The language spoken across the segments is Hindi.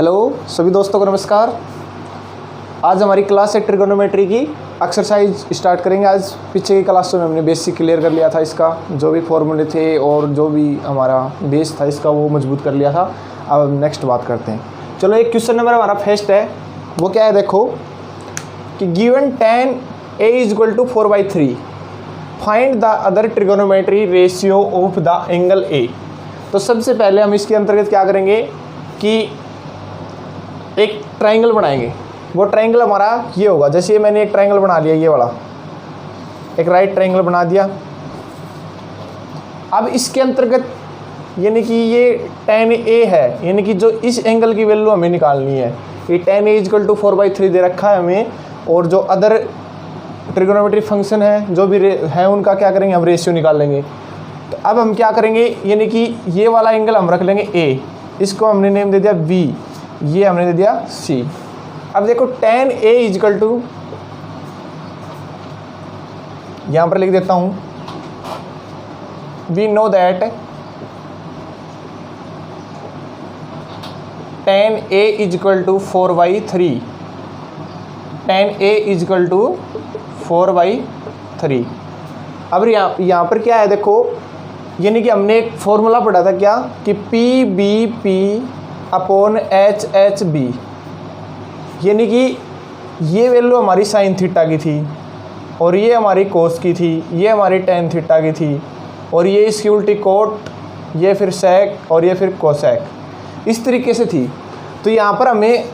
हेलो सभी दोस्तों को नमस्कार। आज हमारी क्लास है ट्रिगोनोमेट्री की एक्सरसाइज स्टार्ट करेंगे। आज पीछे की क्लासों में हमने बेसिक क्लियर कर लिया था, इसका जो भी फॉर्मूले थे और जो भी हमारा बेस था इसका वो मजबूत कर लिया था। अब हम नेक्स्ट बात करते हैं। चलो एक क्वेश्चन नंबर हमारा फर्स्ट है, वो क्या है देखो कि given tan a = 4/3 find the other trigonometry ratio of the angle a। तो सबसे पहले हम इसके अंतर्गत क्या करेंगे कि एक ट्राइंगल बनाएंगे। वो ट्राइंगल हमारा ये होगा, जैसे ये मैंने एक ट्राइंगल बना लिया, ये वाला एक राइट ट्राइंगल बना दिया। अब इसके अंतर्गत यानी कि ये tan a है, यानी कि जो इस एंगल की वैल्यू हमें निकालनी है। ये tan a = 4/3 दे रखा है हमें, और जो अदर ट्रिगोनोमेट्री फंक्शन है जो भी है उनका क्या करेंगे, हम रेशियो निकाल लेंगे। तो अब हम क्या करेंगे, यानी कि ये वाला एंगल हम रख लेंगे a, इसको हमने नेम दे दिया b, ये हमने दे दिया c। अब देखो tan a = यहाँ पर लिख देता हूँ, we know that tan a = 4/3, tan a = 4/3। अब यहाँ पर क्या है देखो, यानी कि हमने एक फॉर्मूला पढ़ा था क्या कि P/B/H/B, यानी कि ये वैल्यू हमारी साइन थीटा की थी और ये हमारी कोस की थी, ये हमारी टेन थीटा की थी, और ये इसकी उल्टी कोट, ये फिर सेक और ये फिर कोसेक, इस तरीके से थी। तो यहाँ पर हमें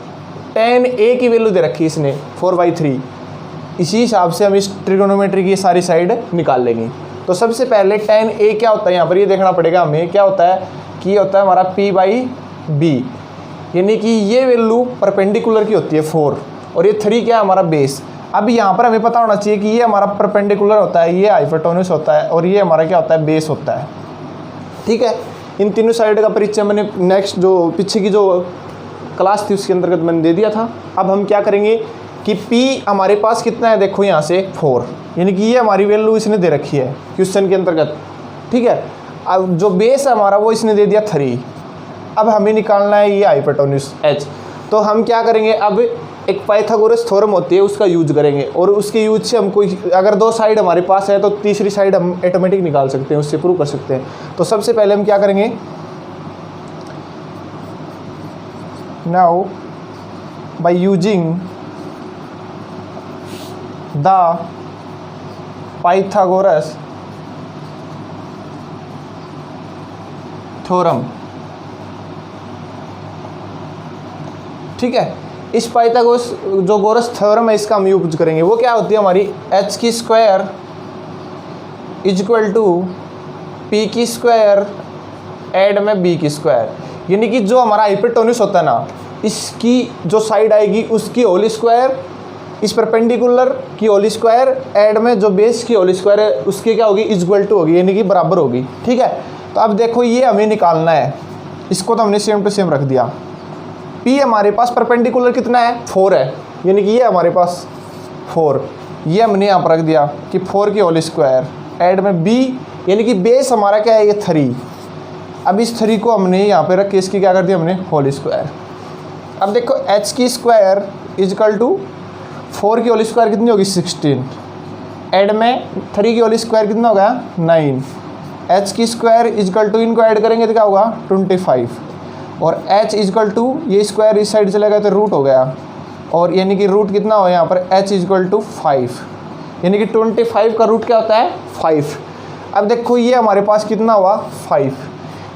tan a की वैल्यू दे रखी इसने 4/3। इसी हिसाब से हम इस ट्रिगोनोमेट्री की सारी साइड निकाल लेंगे। तो सबसे पहले tan a क्या होता है, यहाँ पर ये देखना पड़ेगा हमें क्या होता है कि ये होता है हमारा P/B, यानी कि ये वैल्यू परपेंडिकुलर की होती है 4, और ये 3 क्या है हमारा बेस। अब यहाँ पर हमें पता होना चाहिए कि ये हमारा परपेंडिकुलर होता है, ये हाइपोटेन्यूस होता है, और ये हमारा क्या होता है, बेस होता है। ठीक है, इन तीनों साइड का परिचय मैंने नेक्स्ट जो पीछे की जो क्लास थी उसके अंतर्गत मैंने दे दिया था। अब हम क्या करेंगे कि P हमारे पास कितना है, देखो यहाँ से 4, यानी कि ये हमारी वैल्यू इसने दे रखी है क्वेश्चन के अंतर्गत। ठीक है, अब जो बेस है हमारा वो इसने दे दिया 3। अब हमें निकालना है ये हाइपोटेन्यूस H। तो हम क्या करेंगे, अब एक पाइथागोरस थ्योरम होती है उसका यूज करेंगे, और उसके यूज से हम कोई अगर दो साइड हमारे पास है तो तीसरी साइड हम ऑटोमेटिक निकाल सकते हैं, उससे प्रूव कर सकते हैं। तो सबसे पहले हम क्या करेंगे, now by using the Pythagoras theorem. ठीक है, इस पाइथागोरस जो गोरस थ्योरम है इसका हम यूज करेंगे। वो क्या होती है हमारी h² = p² ऐड में b², यानी कि जो हमारा हाइपोटेन्यूस होता है ना, इसकी जो साइड आएगी उसकी होल स्क्वायर, इस परपेंडिकुलर की होल स्क्वायर ऐड में जो बेस की होल स्क्वायर है उसकी क्या होगी, इक्वल टू होगी, यानी कि बराबर होगी। ठीक है, तो अब देखो ये हमें निकालना है, इसको तो हमने सेम टू सेम रख दिया। P हमारे पास परपेंडिकुलर कितना है, 4 है, यानी कि ये हमारे पास 4, ये हमने यहाँ पर रख दिया कि 4 की होल स्क्वायर ऐड में B, यानी कि बेस हमारा क्या है, ये 3। अब इस 3 को हमने यहाँ पे रख के इसकी क्या कर दिया हमने, होल स्क्वायर। अब देखो h² = 4 की होल स्क्वायर कितनी होगी, 16, ऐड में 3 की होल स्क्वायर कितना होगा, 9। h² = इनको ऐड करेंगे तो क्या होगा, 25, और h = ये स्क्वायर इस साइड चला गया तो रूट हो गया, और यानी कि रूट कितना हो यहाँ पर, h = 5, यानी कि 25 का रूट क्या होता है, 5। अब देखो ये हमारे पास कितना हुआ, 5,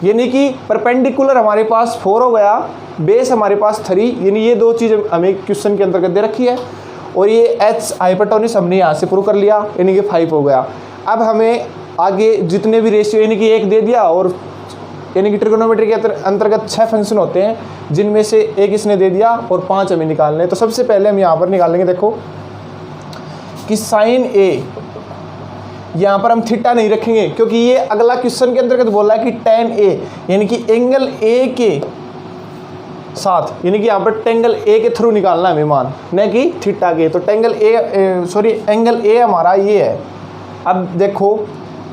यानी कि परपेंडिकुलर हमारे पास 4 हो गया, बेस हमारे पास 3, यानी ये दो चीज़ हमें क्वेश्चन के अंतर्गत दे रखी है, और ये h हाइपोटेन्यूस हमने यहाँ से प्रूव कर लिया, यानी कि 5 हो गया। अब हमें आगे जितने भी रेशियो, यानी कि 1 दे दिया, और यानी कि ट्रिगोनोमेट्री के अंतर्गत 6 फंक्शन होते हैं जिनमें से एक इसने दे दिया और 5 हमें निकालने हैं। तो सबसे पहले हम यहाँ पर निकालेंगे, देखो कि साइन A, यहाँ पर हम थीटा नहीं रखेंगे क्योंकि ये अगला क्वेश्चन के अंतर्गत बोला है कि tan A, यानी कि एंगल A के साथ, यानी कि यहाँ पर टेंगल A के थ्रू निकालना है हमें मान, न कि थीटा के। तो एंगल A हमारा ये है। अब देखो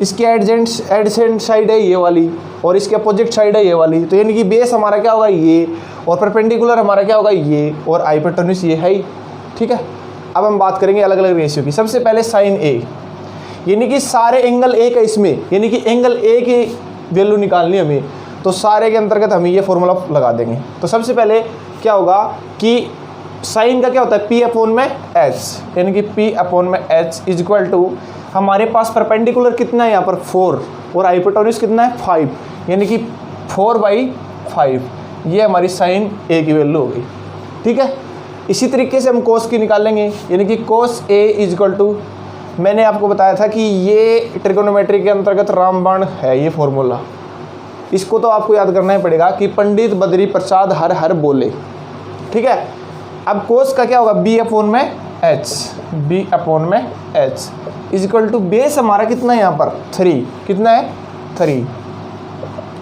इसकी एडजेंट साइड है ये वाली, और इसके अपोजिट साइड है ये वाली, तो यानी कि बेस हमारा क्या होगा, ये, और परपेंडिकुलर हमारा क्या होगा ये, और हाइपोटेन्यूज ये है ही। ठीक है, अब हम बात करेंगे अलग अलग रेशियो की। सबसे पहले साइन ए, यानी कि सारे एंगल ए का इसमें, यानी कि एंगल ए की वैल्यू निकालनी हमें, तो सारे के अंतर्गत हम ये फॉर्मूला लगा देंगे। तो सबसे पहले क्या होगा कि साइन का क्या होता है, पी अपॉन में एच, यानी कि पी अपॉन में एच इज इक्वल टू, हमारे पास परपेंडिकुलर कितना है यहाँ पर 4 और हाइपोटेन्यूज कितना है 5, यानी कि 4/5, ये हमारी साइन ए की वैल्यू होगी। ठीक है, इसी तरीके से हम कोस की निकालेंगे, यानी कि कोस ए इज इक्वल टू, मैंने आपको बताया था कि ये ट्रिगोनोमेट्री के अंतर्गत रामबाण है ये फॉर्मूला, इसको तो आपको याद करना ही पड़ेगा कि पंडित बद्री प्रसाद हर हर बोले। ठीक है, अब कोस का क्या होगा, बी अपॉन में एच, बी अपॉन में H is equal to, base हमारा कितना है यहाँ पर 3, कितना है 3,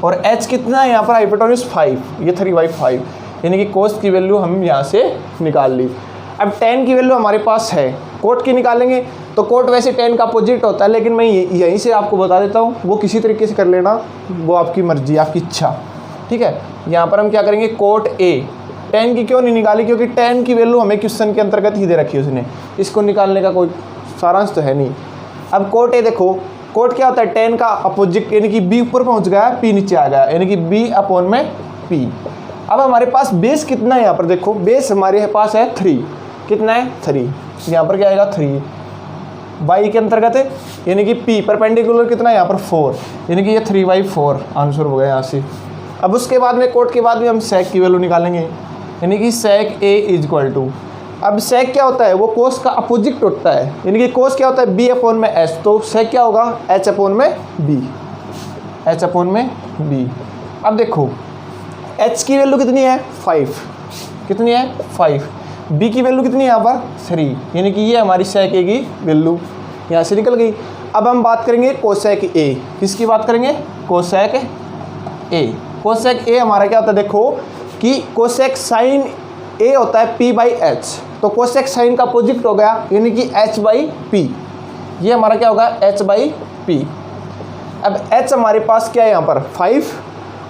और एच कितना है यहाँ पर हाइपोटेन्यूज 5, ये 3/5, यानी कि कोस की वैल्यू हम यहाँ से निकाल ली। अब टेन की वैल्यू हमारे पास है, कोट की निकालेंगे, तो कोट वैसे टेन का अपोजिट होता है, लेकिन मैं यहीं से आपको बता देता हूँ, वो किसी तरीके से कर लेना, वो आपकी मर्जी, आपकी इच्छा। ठीक है, यहाँ पर हम क्या करेंगे, कोट ए, टेन की क्यों नहीं निकाली, क्योंकि टेन की वैल्यू हमें क्वेश्चन के अंतर्गत ही दे रखी है उसने, इसको निकालने का कोई सारांश तो है नहीं। अब कोट ए देखो, कोट क्या होता है, टेन का अपोजिट, यानी कि बी ऊपर पहुंच गया, पी नीचे आ गया, यानी कि बी अपॉन में पी। अब हमारे पास बेस कितना है, यहाँ पर देखो बेस हमारे पास है 3, कितना है 3, यहाँ पर क्या आएगा 3 बाई के अंतर्गत है, यानी कि पी परपेंडिकुलर कितना है यहाँ पर 4, यानी कि ये 3/4 आंसर हो गया यहाँ से। अब उसके बाद में कोट के बाद में हम सेक की वैल्यू निकालेंगे, यानी कि सेक ए इज इक्वल टू, अब सेक क्या होता है, वो कोस का अपोजिट होता है, यानी कि कोस क्या होता है बी अपॉन में एच, तो सेक क्या होगा एच अपॉन में बी, एच अपॉन में बी। अब देखो एच की वैल्यू कितनी है 5, कितनी है 5, बी की वैल्यू कितनी है यहाँ पर 3, यानी कि ये हमारी सेक ए की वैल्यू यहाँ से निकल गई। अब हम बात करेंगे कोसेक ए, किसकी बात करेंगे, कोसेक ए। कोसेक ए हमारा क्या होता है, देखो कि कोसेक साइन ए होता है p/h, तो कोसेक साइन का अपोजिट हो गया, यानी कि h/p, ये हमारा क्या होगा h/p। अब h हमारे पास क्या है यहाँ पर 5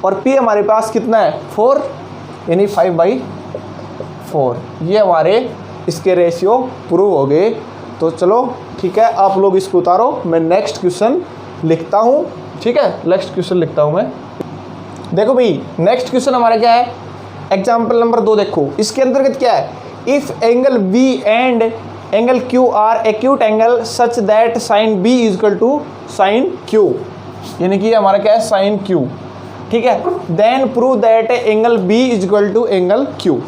और p हमारे पास कितना है 4, यानी 5/4, ये हमारे इसके रेशियो प्रूव हो गए। तो चलो ठीक है, आप लोग इसको उतारो, मैं नेक्स्ट क्वेश्चन लिखता हूँ। ठीक है, नेक्स्ट क्वेश्चन लिखता हूँ मैं। देखो भाई नेक्स्ट क्वेश्चन हमारा क्या है, एग्जाम्पल नंबर 2 देखो, इसके अंतर्गत क्या है, if angle B and angle Q are acute angle such that sine B is equal to sine Q, यानी कि हमारा क्या है साइन क्यू। ठीक है, then prove that angle B is equal to angle Q,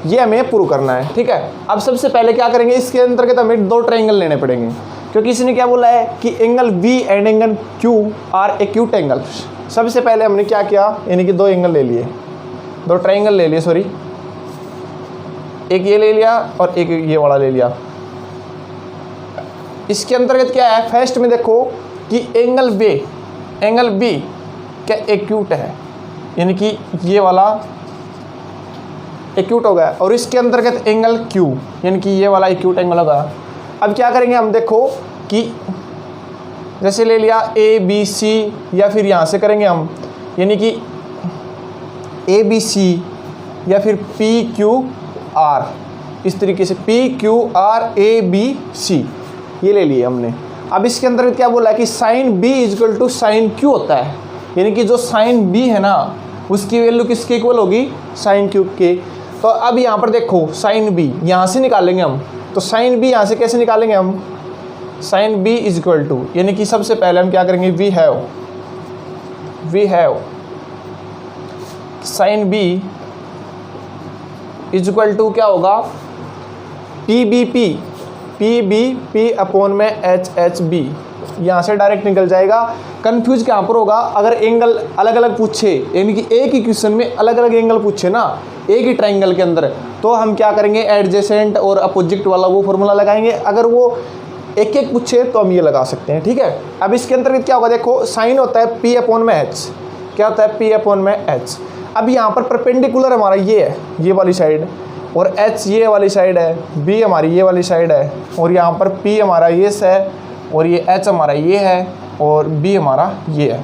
ये हमें प्रूव करना है। ठीक है, अब सबसे पहले क्या करेंगे, इसके अंतर्गत हमें 2 ट्रायंगल लेने पड़ेंगे, क्योंकि इसने क्या बोला है कि angle B and angle Q are acute angles. सबसे पहले हमने क्या किया, यानी कि 2 एंगल ले लिए, 2 ट्रायंगल ले लिए, सॉरी एक ये ले लिया और एक ये वाला ले लिया। इसके अंतर्गत क्या है, फर्स्ट में देखो कि एंगल बी क्या एक्यूट है, यानी कि ये वाला एक्यूट हो गया, और इसके अंतर्गत एंगल क्यू, यानी कि ये वाला एक्यूट एंगल होगा। अब क्या करेंगे हम, देखो कि जैसे ले लिया ए बी सी, या फिर यहाँ से करेंगे हम, यानी कि ए बी सी या फिर पी क्यू आर, इस तरीके से P Q R A B C, ये ले लिए हमने। अब इसके अंदर क्या बोला है कि sine B is equal to sine Q होता है, यानी कि जो साइन बी है ना उसकी वैल्यू किसके इक्वल होगी, साइन क्यू के। तो अब यहाँ पर देखो साइन बी यहाँ से निकालेंगे हम, तो साइन बी यहाँ से कैसे निकालेंगे हम, sine B is equal to, यानी कि सबसे पहले हम क्या करेंगे, we have sine B is equal to क्या होगा, पी अपॉन में एच बी, यहाँ से डायरेक्ट निकल जाएगा। कंफ्यूज कहाँ पर होगा, अगर एंगल अलग अलग पूछे, यानी कि एक ही क्वेश्चन में अलग अलग एंगल पूछे ना एक ही ट्रायंगल के अंदर, तो हम क्या करेंगे एडजेसेंट और अपोजिट वाला वो फॉर्मूला लगाएंगे। अगर वो एक एक पूछे तो हम ये लगा सकते हैं। ठीक है, अब इसके अंतर्गत क्या होगा, देखो साइन होता है पी अपॉन में एच, क्या होता है पी अपॉन में एच। अब यहाँ पर परपेंडिकुलर हमारा ये है, ये वाली साइड, और एच ये वाली साइड है, बी हमारी ये वाली साइड है, और यहाँ पर पी हमारा ये है, और ये एच हमारा ये है, और बी हमारा ये है।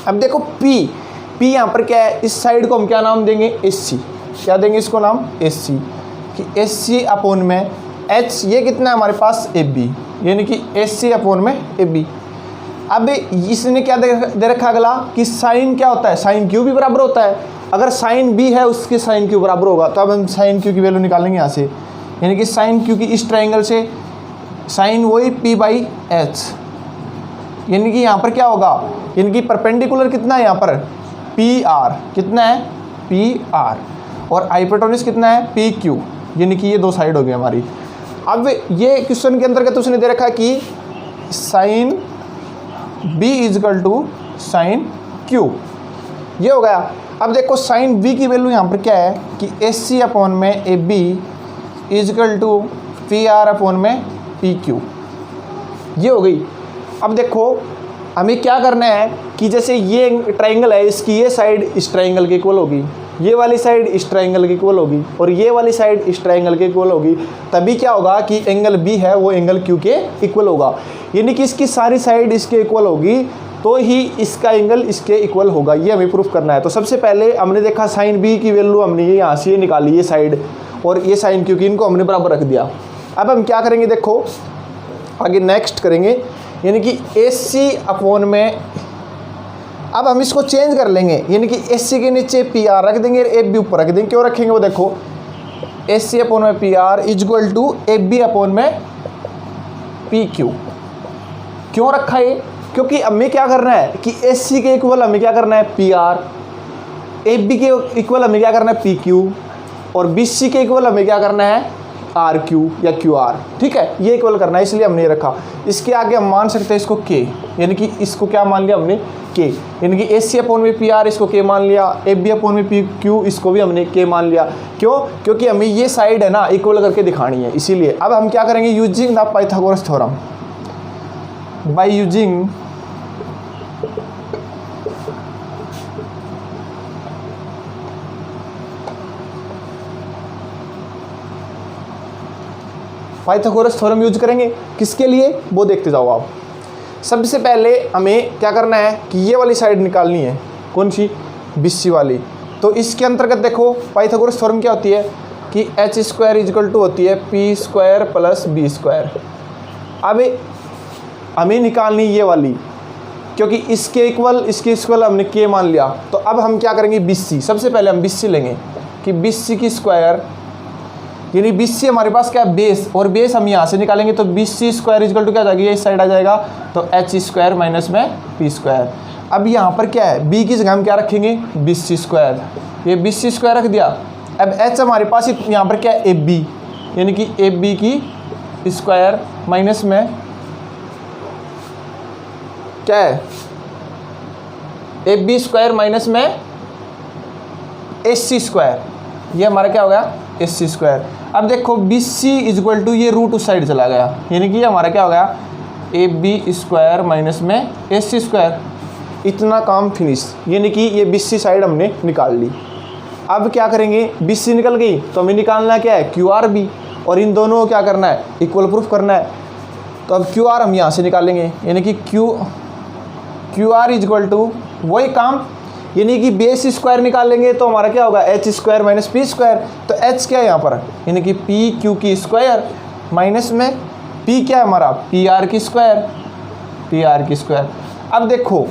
अब देखो पी P यहाँ पर क्या है, इस साइड को हम क्या नाम देंगे, SC। क्या देंगे इसको नाम, SC, कि SC अपॉन में H, ये कितना है हमारे पास, AB, यानी कि SC अपॉन में AB। अब इसने क्या दे रखा अगला कि साइन क्या होता है, साइन क्यू भी बराबर होता है। अगर साइन B है उसके साइन क्यू बराबर होगा, तो अब हम साइन क्यू की वैल्यू निकालेंगे यहाँ से, यानी कि साइन क्यू की इस ट्राइंगल से साइन वही P/H, यानी कि यहाँ पर क्या होगा, यानी कि परपेंडिकुलर कितना है यहाँ पर, PR, कितना है, PR, और हाइपोटेन्यूज कितना है, PQ, यानी कि ये दो साइड हो गई हमारी। अब ये क्वेश्चन के अंतर्गत उसने दे रखा कि sine B is equal to sine Q, ये हो गया। अब देखो साइन B की वैल्यू यहाँ पर क्या है कि SC अपॉन में AB is equal to PR upon में PQ, ये हो गई। अब देखो हमें क्या करना है कि जैसे ये ट्राइंगल है, इसकी ये साइड इस ट्राइंगल के इक्वल होगी, ये वाली साइड इस ट्राइंगल के इक्वल होगी, और ये वाली साइड इस ट्राइंगल के इक्वल होगी, तभी क्या होगा कि एंगल B है वो एंगल Q के इक्वल होगा। यानी कि इसकी सारी साइड इसके इक्वल होगी तो ही इसका एंगल इसके इक्वल होगा, ये हमें प्रूफ करना है। तो सबसे पहले हमने देखा साइन B की वैल्यू हमने ये यहाँ से निकाली, ये साइड और ये साइन Q की, इनको हमने बराबर रख दिया। अब हम क्या करेंगे, देखो आगे नेक्स्ट करेंगे, यानी कि SC अपॉन में, अब हम इसको चेंज कर लेंगे, यानी कि SC के नीचे PR रख देंगे और AB ऊपर रख देंगे। क्यों रखेंगे वो देखो, SC अपॉन में PR is equal to AB upon में PQ। क्यों रखा ये, क्योंकि हमें क्या करना है कि SC के इक्वल हमें क्या करना है PR, AB के इक्वल हमें क्या करना है PQ, और BC के इक्वल हमें क्या करना है RQ या QR, ठीक है, ये इक्वल करना है, इसलिए हमने ये रखा। इसके आगे हम मान सकते हैं इसको K, यानी कि इसको क्या मान लिया हमने K, यानी कि SC अपॉन में PR इसको K मान लिया, AB अपॉन में PQ इसको भी हमने K मान लिया। क्यों, क्योंकि हमें ये साइड है ना इक्वल करके दिखानी है, इसीलिए। अब हम क्या करेंगे, using the Pythagoras theorem, by using Pythagoras theorem use करेंगे, किसके लिए वो देखते जाओ आप। सबसे पहले हमें क्या करना है कि ये वाली साइड निकालनी है, कौन सी, BC वाली। तो इसके अंतर्गत देखो पाइथागोरस थ्योरम क्या होती है कि H स्क्वायर इजकल टू होती है P square plus B square. अब हमें निकालनी ये वाली, क्योंकि इसके इक्वल हमने K मान लिया। तो अब हम क्या करेंगे, BC, सबसे पहले हम BC लेंगे कि BC की स्क्वायर, यानी BC हमारे पास क्या है, बेस, और बेस हम यहाँ से निकालेंगे तो BC स्क्वायर इजकल टू क्या आ जाएगी, इस साइड आ जाएगा, तो H स्क्वायर माइनस में P स्क्वायर। अब यहाँ पर क्या है, B की जगह हम क्या रखेंगे, BC स्क्वायर, ये BC स्क्वायर रख दिया। अब H हमारे पास यहाँ पर क्या है, AB, यानी कि AB की स्क्वायर माइनस में क्या है, AB स्क्वायर माइनस में SC स्क्वायर, ये हमारा क्या हो गया, SC स्क्वायर। अब देखो BC इजक्वल टू ये रूट उस साइड चला गया, यानी कि ये हमारा क्या हो गया, AB स्क्वायर माइनस में SC स्क्वायर। इतना काम फिनिश, यानी कि ये BC साइड हमने निकाल ली। अब क्या करेंगे, BC निकल गई तो हमें निकालना क्या है, QRB, और इन दोनों को क्या करना है, इक्वल प्रूफ करना है। तो अब QR हम यहाँ से निकालेंगे, यानी कि QR इजक्वल टू वही काम, यानी कि बेस स्क्वायर निकालेंगे तो हमारा क्या होगा, H square minus P square. तो H क्या है यहाँ पर, यानी कि PQ की स्क्वायर माइनस में P क्या है हमारा, PR की स्क्वायर। अब देखो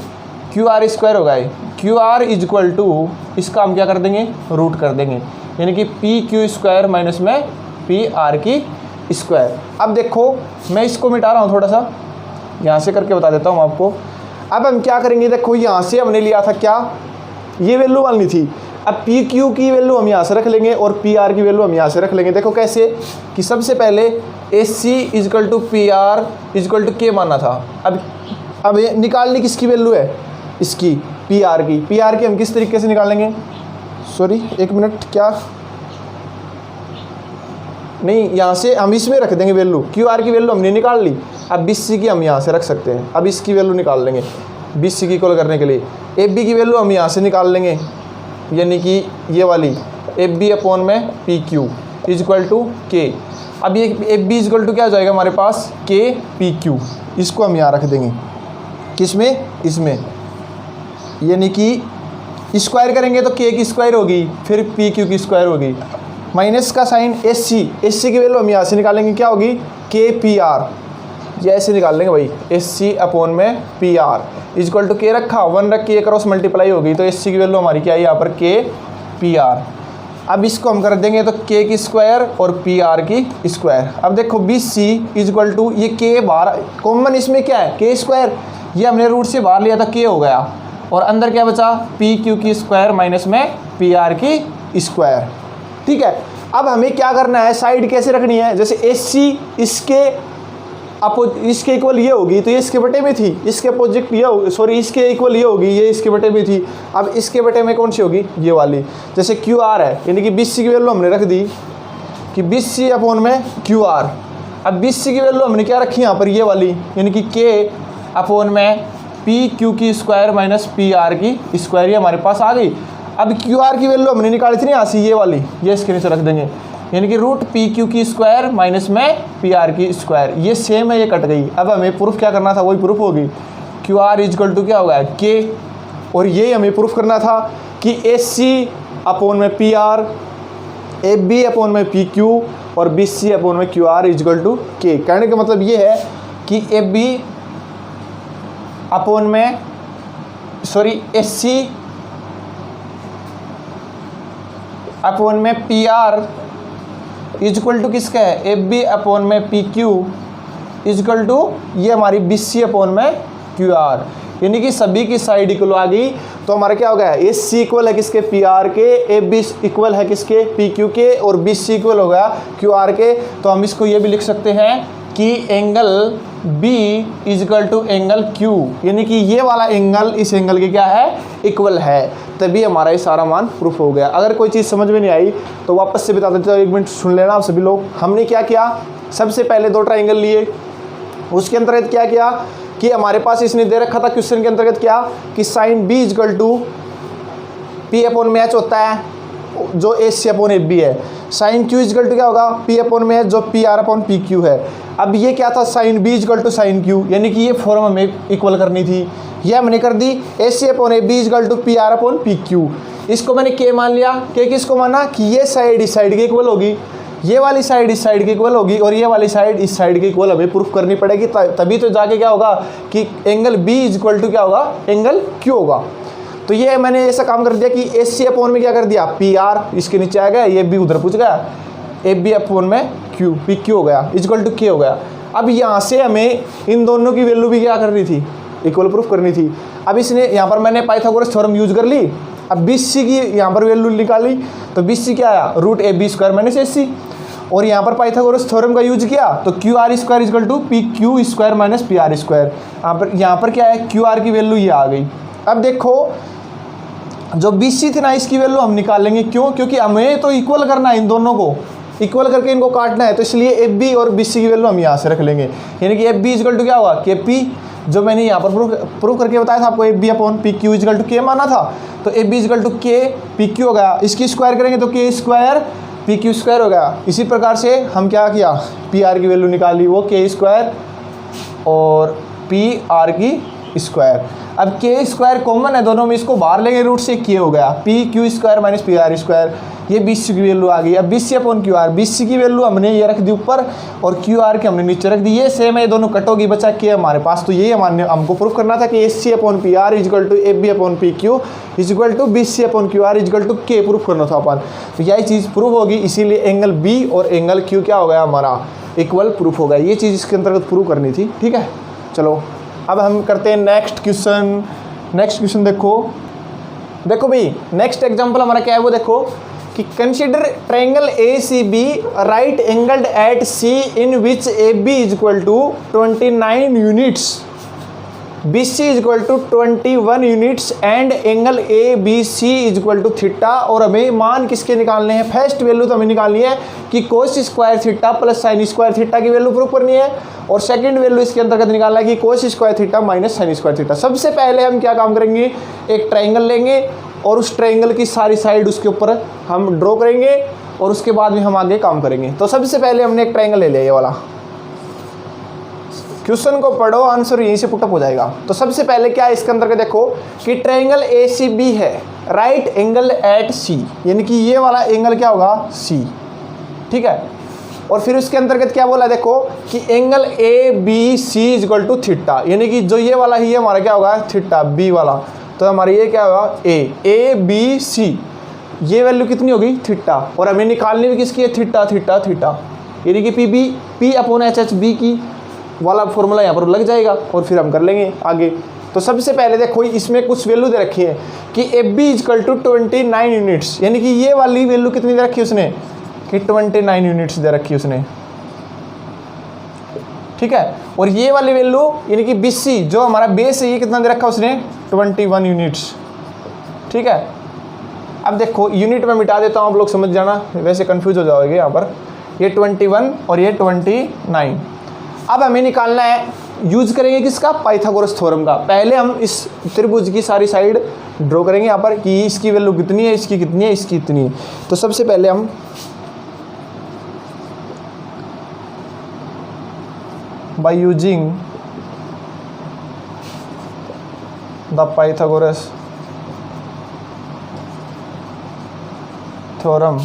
QR स्क्वायर होगा, QR इजक्वल टू इसका हम क्या कर देंगे, रूट कर देंगे, यानी कि PQ स्क्वायर माइनस में PR की स्क्वायर। अब देखो मैं इसको मिटा रहा हूँ, थोड़ा सा यहाँ से करके बता देता हूँ आपको। अब हम क्या करेंगे, देखो यहाँ से हमने लिया था क्या, ये वैल्यू वाली थी। अब PQ की वैल्यू हम यहाँ से रख लेंगे और PR की वैल्यू हम यहाँ से रख लेंगे। देखो कैसे, कि सबसे पहले SC is equal to PR is equal to K माना था। अब ये निकालनी किसकी वैल्यू है, इसकी PR की हम किस तरीके से निकालेंगे, सॉरी एक मिनट, क्या नहीं, यहाँ से हम इसमें रख देंगे वैल्यू, QR की वैल्यू हमने निकाल ली। अब BC की हम यहाँ से रख सकते हैं, अब इसकी वैल्यू निकाल लेंगे BC की इक्वल करने के लिए। AB की वैल्यू हम यहाँ से निकाल लेंगे, यानी कि ये वाली AB अपॉन में PQ इजक्वल टू K। अब ये AB इजक्वल टू क्या हो जाएगा हमारे पास, K PQ, इसको हम यहाँ रख देंगे, किसमें, इसमें, यानी कि स्क्वायर करेंगे तो के की स्क्वायर होगी, फिर पी क्यू की स्क्वायर होगी, माइनस का साइन एस सी की वैल्यू हम यहाँ से निकालेंगे, क्या होगी के पी आर, ये ऐसे निकाल लेंगे भाई, एस सी अपॉन में पी आर इजक्वल टू के रखा, 1 रख के क्रॉस मल्टीप्लाई होगी, तो एस सी की वैल्यू हमारी क्या है यहाँ पर के पी आर। अब इसको हम कर देंगे तो के की स्क्वायर और पी आर की स्क्वायर। अब देखो बी सी इजक्वल टू, ये के बाहर कॉमन इसमें क्या है के स्क्वायर, ये हमने रूट से बाहर लिया था के हो गया, और अंदर क्या बचा पी क्यू की स्क्वायर माइनस में पी आर की स्क्वायर। ठीक है, अब हमें क्या करना है, साइड कैसे रखनी है, जैसे एस सी इसके इक्वल ये होगी तो ये इसके बटे में थी, इसके अपोजिट ये होगी, सॉरी इसके इक्वल ये होगी, ये इसके बटे में थी। अब इसके बटे में कौन सी होगी, ये वाली, जैसे क्यू आर है, यानी कि बी सी की वैल्यू हमने रख दी कि बी सी अपॉन में क्यू आर। अब बी सी की वैल्यू हमने क्या रखी यहाँ पर, ये वाली, यानी कि के अपॉन में पी क्यू की स्क्वायर माइनस पी आर की स्क्वायर, ये हमारे पास आ गई। अब क्यू आर की वैल्यू हमने निकाली थी ना यहाँ से, ये वाली, ये इसके नीचे रख देंगे, यानी कि रूट पी क्यू की स्क्वायर माइनस में पी आर की स्क्वायर, ये सेम है, ये कट गई। अब हमें प्रूफ क्या करना था, वही प्रूफ होगी, क्यू आर इजक्वल टू क्या होगा के, और ये हमें प्रूफ करना था कि एस सी अपॉन में P R, A B upon में पी क्यू और बी सी अपॉन में Q R is equal to K. कहने का मतलब ये है कि ए बी अपॉन में, सॉरी एस सी अपॉन में पी आर इजक्वल टू किसका है, ए बी अपॉन में पी क्यू इजक्वल टू ये हमारी बी सी अपॉन में क्यू आर, यानी कि सभी की साइड इक्वल आ गई। तो हमारा क्या हो गया, एस सी इक्वल है किसके पी आर के, ए बी इक्वल है किसके पी क्यू के, और बी सी इक्वल हो गया क्यू आर के। तो हम इसको ये भी लिख सकते हैं कि angle B is equal to angle Q, यानी कि ये वाला एंगल इस एंगल के क्या है, इक्वल है, तभी हमारा ये सारा मान प्रूफ हो गया। अगर कोई चीज़ समझ में नहीं आई तो वापस से बता देते हो, 1 मिनट सुन लेना आप सभी लोग। हमने क्या किया, सबसे पहले 2 ट्राइंगल लिए, उसके अंतर्गत क्या किया कि हमारे पास इसने दे रखा था क्वेश्चन के अंतर्गत क्या कि sine B is equal to P upon में एच होता है, जो S C upon A B है, साइन क्यू इजक्वल टू क्या होगा पी अपॉन में एच, जो P R upon P Q है। अब ये क्या था, sine B is equal to sine Q, यानी कि ये फॉर्म हमें इक्वल करनी थी, ये हमने कर दी, S C upon A B is equal to P R upon P Q. इसको मैंने के मान लिया, के किसको माना कि ये साइड इस साइड के इक्वल होगी, ये वाली साइड इस साइड के इक्वल होगी, और ये वाली साइड इस साइड के इक्वल हमें प्रूफ करनी पड़ेगी, तभी तो जाके क्या होगा कि एंगल बी इजक्वल टू क्या होगा, एंगल क्यू होगा। तो ये मैंने ऐसा काम कर दिया कि एस सी अपॉन में क्या कर दिया पी आर, इसके नीचे आ गया, ये बी उधर पूछ गया, ए बी अपॉन में क्यू, पी क्यू हो गया इजक्वल टू के हो गया। अब यहाँ से हमें इन दोनों की वैल्यू भी क्या करनी थी, इक्वल प्रूफ करनी थी। अब इसने यहाँ पर मैंने पाइथागोरस थ्योरम यूज कर ली, अब बी सी की यहाँ पर वैल्यू निकाली, तो बी सी क्या आया, root A B square minus S C, और यहाँ पर पाइथागोरस थ्योरम का यूज किया तो Q R square is equal to P Q square minus P R square. यहाँ पर क्या है, क्यू आर की वैल्यू ये आ गई। अब देखो जो बी सी थी ना, इसकी वैल्यू हम निकाल लेंगे, क्यों, क्योंकि हमें तो इक्वल करना है, इन दोनों को इक्वल करके इनको काटना है, तो इसलिए एफ बी और बी सी की वैल्यू हम यहाँ से रख लेंगे, यानी कि एफ बी इजक्वल टू क्या होगा के पी, जो मैंने यहाँ पर प्रूफ करके बताया था आपको, F B upon P Q is equal to K माना था, तो F B is equal to K P Q हो गया, इसकी स्क्वायर करेंगे तो के स्क्वायर पी क्यू स्क्वायर हो गया। इसी प्रकार से हम क्या किया, पी आर की वैल्यू निकाली, वो के स्क्वायर और पी आर की स्क्वायर। अब के स्क्वायर कॉमन है दोनों में, इसको बाहर लेंगे रूट से, के हो गया P Q square minus P R square, ये बी सी की वैल्यू आ गई। अब B C upon Q R, B C की वैल्यू हमने ये रख दी ऊपर और क्यू आर की हमने नीचे रख दी, ये सेम है, ये दोनों कट होगी, बचा के हमारे पास। तो यही हमको प्रूफ करना था कि S C upon P R is equal to F B upon P Q is equal to B C upon Q R is equal to K proof करना था अपन। तो यही चीज़ प्रूफ होगी, इसीलिए एंगल बी और एंगल क्यू क्या हो गया हमारा, इक्वल प्रूफ हो गया। ये चीज़ इसके अंतर्गत प्रूफ करनी थी, ठीक है। चलो अब हम करते हैं नेक्स्ट क्वेश्चन। नेक्स्ट क्वेश्चन देखो भाई, नेक्स्ट एग्जांपल हमारा क्या है वो देखो कि consider triangle A C B right angled at C in which A B is equal to 29 units, B C is equal to 21 units and angle A B C is equal to theta. और हमें मान किसके निकालने हैं, फर्स्ट वैल्यू तो हमें निकालनी है कि cos square theta plus sine square theta की वैल्यू प्रूफ करनी है, और सेकंड वैल्यू इसके अंतर्गत निकालना है कि cos square theta minus sine square theta. सबसे पहले हम क्या काम करेंगे, एक ट्रायंगल लेंगे और उस ट्रायंगल की सारी साइड उसके ऊपर हम ड्रॉ करेंगे और उसके बाद में हम आगे काम करेंगे। तो सबसे पहले हमने एक ट्रायंगल ले लिया, ये वाला क्वेश्चन को पढ़ो, आंसर यहीं से पुटअप हो जाएगा। तो सबसे पहले क्या है इसके अंदर के देखो कि ट्रायंगल ACB है, राइट एंगल एट C, यानी कि ये वाला एंगल क्या होगा C, ठीक है। और फिर उसके अंतर्गत क्या बोला देखो कि angle ABC equal to theta, यानी कि जो ये वाला ही है हमारा क्या होगा थीटा B वाला, तो हमारा ये क्या होगा ABC, ये वैल्यू कितनी होगी थीटा, और हमें निकालनी भी किसकी है थीटा थीटा थीटा, यानी कि P/HHB की वाला फॉर्मूला यहाँ पर लग जाएगा और फिर हम कर लेंगे आगे। तो सबसे पहले देखो इसमें कुछ वैल्यू दे रखी है कि AB इक्वल टू 29 यूनिट्स, यानी कि ये वाली वैल्यू कितनी दे रखी है उसने कि 29 यूनिट्स दे रखी है उसने, ठीक है। और ये वाली वैल्यू यानी कि BC जो हमारा बेस है ये कितना दे रखा है उसने 21 यूनिट्स, ठीक है। अब देखो यूनिट में मिटा देता हूँ, आप लोग समझ जाना, वैसे कंफ्यूज हो जाओगे यहाँ पर, ये 21 और ये 29। अब हमें निकालना है, यूज करेंगे किसका पाइथागोरस थ्योरम का। पहले हम इस त्रिभुज की सारी साइड ड्रॉ करेंगे यहाँ पर कि इसकी वैल्यू कितनी है, इसकी कितनी है, इसकी कितनी है। तो सबसे पहले हम by using the Pythagoras theorem,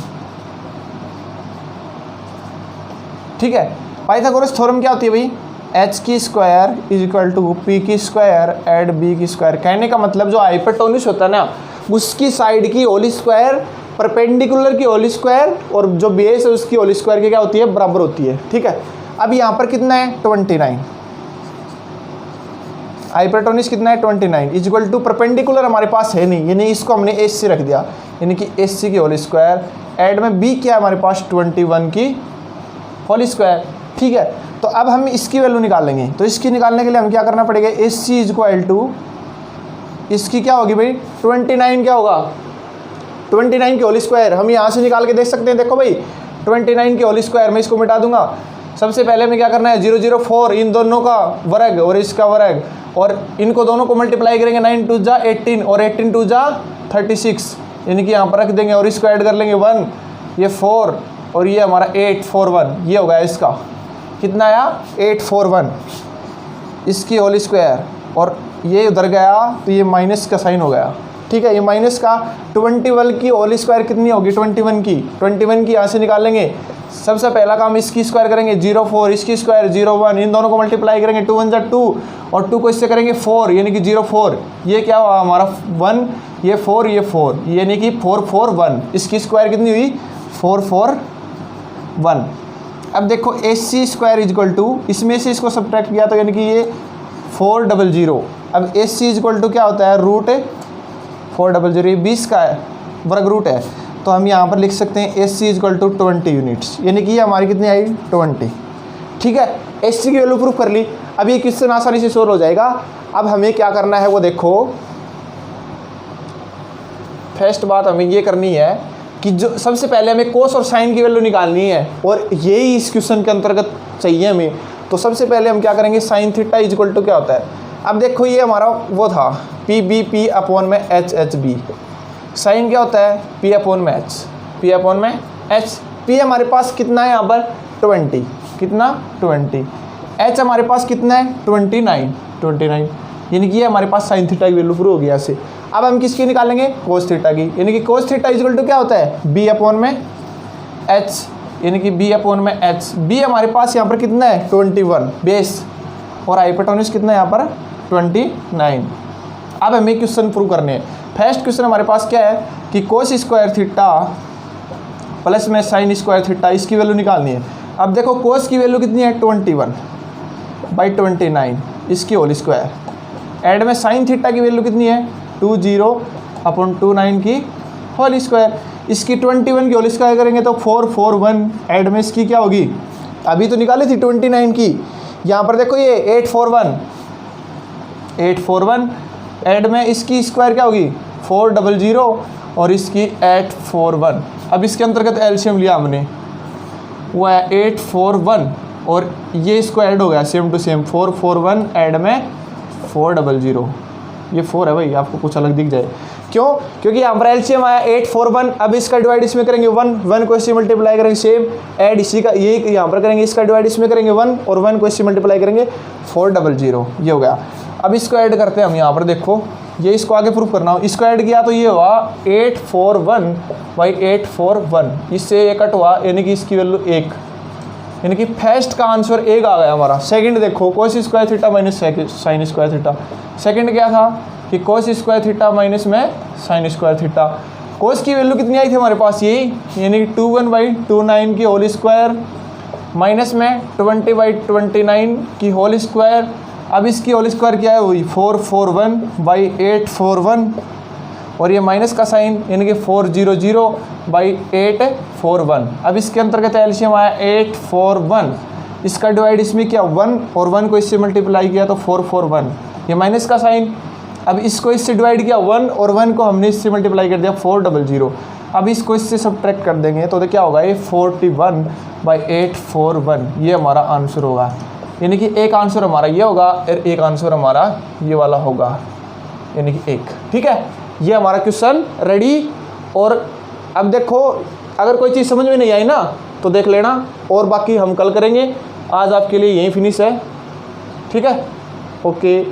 ठीक है। पाइथागोरस थ्योरम क्या होती है भाई, h² is equal to P² add B²। कहने का मतलब जो हाइपोटेन्यूज होता है ना उसकी साइड की होल स्क्वायर परपेंडिकुलर की होल स्क्वायर और जो बेस है उसकी होल स्क्वायर की क्या होती है बराबर होती है, ठीक है। अब यहाँ पर कितना है 29, हाइपोटेन्यूज कितना है 29 इज इक्वल टू परपेंडिकुलर हमारे पास है नहीं, यानी इसको हमने SC रख दिया, यानी कि SC की होल स्क्वायर ऐड में B क्या है हमारे पास 21 की होल स्क्वायर, ठीक है। तो अब हम इसकी वैल्यू निकालेंगे, तो इसकी निकालने के लिए हम क्या करना पड़ेगा, SC इज इक्वल टू इसकी क्या होगी भाई 29 क्या होगा 29 की होल स्क्वायर, हम यहाँ से निकाल के देख सकते हैं। देखो भाई 29 की होल स्क्वायर, मैं इसको मिटा दूंगा। सबसे पहले हमें क्या करना है 004 इन दोनों का वर्ग और इसका वर्ग, और इनको दोनों को मल्टीप्लाई करेंगे 9 2 जा 18 और 18 2 जा 36, यानी कि यहाँ पर रख देंगे और इसको ऐड कर लेंगे 1, ये 4 और ये हमारा 841, ये हो गया इसका कितना आया 841 इसकी होल स्क्वायर, और ये उधर गया तो ये माइनस का साइन हो गया, ठीक है। ये माइनस का 21 की होल स्क्वायर कितनी होगी 21 की यहाँ से निकालेंगे। सबसे पहला काम इसकी स्क्वायर करेंगे 04, इसकी स्क्वायर 01, इन दोनों को मल्टीप्लाई करेंगे 2 1 जा 2 और 2 को इससे करेंगे 4, यानी कि 04, ये क्या हुआ हमारा 1, ये 4, ये 4, यानी कि 441, इसकी स्क्वायर कितनी हुई 441। अब देखो SC² इज इक्वल टू इसमें से इसको सब्ट्रैक्ट किया तो यानी कि ये 400। अब SC इज इक्वल टू क्या होता है रूट 400, ये 20 का है वर्ग रूट है, तो हम यहाँ पर लिख सकते हैं SC is equal to 20 units, यानी कि ये हमारी कितनी आई 20, ठीक है। SC की वैल्यू प्रूफ कर ली। अब ये क्वेश्चन आसानी से सोल्व हो जाएगा। अब हमें क्या करना है वो देखो, फर्स्ट बात हमें ये करनी है कि जो सबसे पहले हमें कोस और साइन की वैल्यू निकालनी है, और यही इस क्वेश्चन के अंतर्गत चाहिए हमें। तो सबसे पहले हम क्या करेंगे sine theta is equal to क्या होता है। अब देखो ये हमारा वो था PB अपॉन में HHB, साइन क्या होता है P अपॉन में H, P हमारे पास कितना है यहाँ पर 20, कितना 20, H हमारे पास कितना है 29, यानी कि ये हमारे पास साइन थीटा की वैल्यू प्रूव हो गया से। अब हम किसकी निकालेंगे कोस थीटा की, यानी कि cos theta is equal to क्या होता है B अपॉन में H, यानी कि B अपॉन में H। B हमारे पास यहाँ पर कितना है 21 बेस, और हाइपोटेन्यूज कितना है यहाँ पर 29। अब हमें क्वेश्चन प्रूव करने हैं। फर्स्ट क्वेश्चन हमारे पास क्या है कि कोस स्क्वायर थीटा प्लस में साइन स्क्वायर थीटा, इसकी वैल्यू निकालनी है। अब देखो कोस की वैल्यू कितनी है 21/29 इसकी होल स्क्वायर, ऐड में साइन थीटा की वैल्यू कितनी है 20/29 की होल स्क्वायर, इसकी 21 की होल स्क्वायर करेंगे तो 441, ऐड में इसकी क्या होगी अभी तो निकाली थी 29 की, यहाँ पर देखो ये 841 ऐड में इसकी स्क्वायर क्या होगी 400 और इसकी 841। अब इसके अंतर्गत एलसीएम लिया हमने, वो है 841 और ये इसको ऐड हो गया सेम टू सेम 441 ऐड में 400, ये 4 है भाई, आपको कुछ अलग दिख जाए, क्यों? क्योंकि यहाँ पर एलसीएम आया 8 4 1। अब इसका डिवाइड इसमें करेंगे 1 को इससे मल्टीप्लाई करेंगे सेम ऐड इसी का ये यहाँ पर करेंगे, इसका डिवाइड इसमें करेंगे 1 और 1 को इससे मल्टीप्लाई करेंगे 400 ये हो गया। अब इसको ऐड करते हैं हम यहाँ पर, देखो ये इसको आगे प्रूफ करना हो, इसको ऐड किया तो ये हुआ 841 बाई 841, इससे ये कट हुआ यानी कि इसकी वैल्यू 1, यानी कि फर्स्ट का आंसर 1 आ गया हमारा। सेकंड देखो cos square theta minus sine square theta, second क्या था कि कोस स्क्वायर थीटा माइनस में साइन स्क्वायर थीटा। कोस की वैल्यू कितनी आई थी हमारे पास यही, यानी कि 21/29 की होल स्क्वायर माइनस में 20/29 की होल स्क्वायर। अब इसकी होल स्क्वायर क्या है हुई 441/841 और ये माइनस का साइन यानी कि 400/841। अब इसके अंतर्गत एलसीएम आया 841, इसका डिवाइड इसमें किया 1 और 1 को इससे मल्टीप्लाई किया तो 441, ये माइनस का साइन। अब इसको इससे डिवाइड किया 1 और 1 को हमने इससे मल्टीप्लाई कर दिया 400। अब इसको इससे सब्ट्रैक्ट कर देंगे तो क्या होगा ये 41/841, ये हमारा आंसर होगा। यानी कि एक आंसर हमारा ये होगा और एक आंसर हमारा ये वाला होगा, यानी कि 1। ठीक है, ये हमारा क्वेश्चन रेडी। और अब देखो अगर कोई चीज़ समझ में नहीं आई ना तो देख लेना, और बाकी हम कल करेंगे। आज आपके लिए यही फिनिश है। ठीक है, ओके।